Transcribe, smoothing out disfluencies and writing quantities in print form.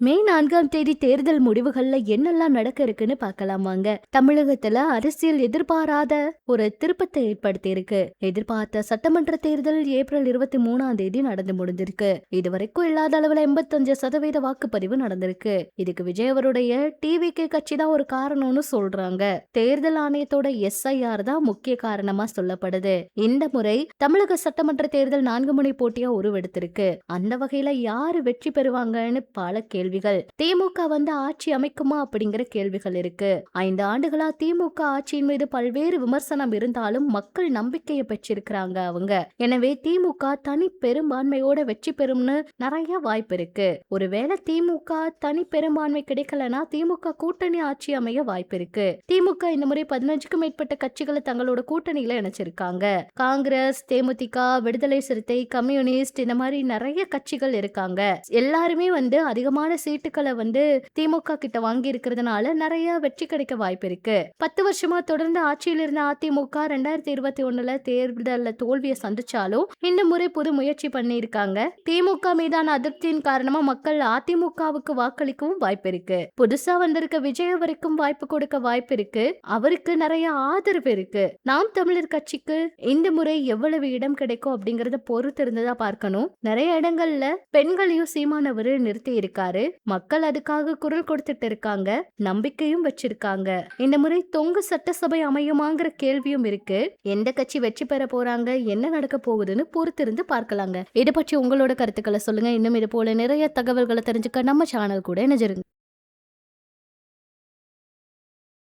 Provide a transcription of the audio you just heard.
மே 4ஆம் தேதி தேர்தல் முடிவுகள்ல என்னெல்லாம் நடக்க இருக்குன்னு பார்க்கலாம் வாங்க. தமிழகத்துல அரசியல் எதிர்பாராத ஒரு திருப்பத்தை ஏற்படுத்தி இருக்கு. எதிர்பார்த்த சட்டமன்ற தேர்தல் ஏப்ரல் 23ஆம் தேதி நடந்து முடிஞ்சிருக்கு. இதுவரைக்கும் இல்லாத அளவுல 85% வாக்குப்பதிவு நடந்திருக்கு. இதுக்கு விஜய் அவருடைய டிவிகே கட்சி தான் ஒரு காரணம்னு சொல்றாங்க. தேர்தல் ஆணையத்தோட SIR தான் முக்கிய காரணமா சொல்லப்படுது. இந்த முறை தமிழக சட்டமன்ற தேர்தல் 4 முனை போட்டியா உருவெடுத்திருக்கு. அந்த வகையில யாரு வெற்றி பெறுவாங்கன்னு பல கேள்விகள். திமுக ஆட்சி அமைக்குமா அப்படிங்கிற கேள்விகள் இருக்கு. 5 ஆண்டுகளா திமுக ஆட்சியின் மீது பல்வேறு விமர்சனம் இருந்தாலும் மக்கள் நம்பிக்கையை பெற்றிருக்கிறாங்க அவங்க. எனவே திமுக தனி பெரும்பான்மையோட வெற்றி பெறும்னு நிறைய வாய்ப்பு இருக்கு. ஒருவேளை திமுக தனி பெரும்பான்மை கிடைக்கலனா திமுக கூட்டணி ஆட்சி அமைய வாய்ப்பு இருக்கு. திமுக இந்த முறை 15க்கும் மேற்பட்ட கட்சிகளை தங்களோட கூட்டணியில இணைச்சிருக்காங்க. காங்கிரஸ், தேமுதிக, விடுதலை சிறுத்தை, கம்யூனிஸ்ட் இந்த மாதிரி நிறைய கட்சிகள் இருக்காங்க. எல்லாருமே அதிகமான சீட்டுகளை திமுக கிட்ட வாங்கி இருக்கிறதுனால நிறைய வெற்றி கிடைக்க வாய்ப்பு இருக்கு. 10 வருஷமா தொடர்ந்து ஆட்சியில் இருந்த அதிமுக 2021 தேர்தல்ல தோல்வியை சந்திச்சாலும் இந்த முறை புது முயற்சி பண்ணி இருக்காங்க. திமுக மீதான அதிருப்தியின் காரணமா மக்கள் அதிமுகவுக்கு வாக்களிக்கவும் வாய்ப்பு இருக்கு. புதுசா வந்திருக்க விஜய் வரைக்கும் வாய்ப்பு கொடுக்க வாய்ப்பு இருக்கு. அவருக்கு நிறைய ஆதரவு இருக்கு. நாம் தமிழர் கட்சிக்கு இந்த முறை எவ்வளவு இடம் கிடைக்கும் அப்படிங்கறத பொறுத்து இருந்ததா பார்க்கணும். நிறைய இடங்கள்ல பெண்களையும் சீமானவர் நிறுத்தி இருக்காரு. மக்கள் அதுக்காக குரல் கொடுத்துட்டு இருக்காங்க. நம்பிக்கையும் வச்சிருக்காங்க. இந்த முறை தொங்கு சட்டசபை அமையுமாங்கிற கேள்வியும் இருக்கு. எந்த கட்சி வெற்றி பெற போறாங்க, என்ன நடக்க போகுதுன்னு பொறுத்திருந்து பார்க்கலாங்க. இதை பற்றி உங்களோட கருத்துக்களை சொல்லுங்க. இன்னும் இது போல நிறைய தகவல்களை தெரிஞ்சுக்க நம்ம சேனல் கூட இணைஞ்சிருங்க.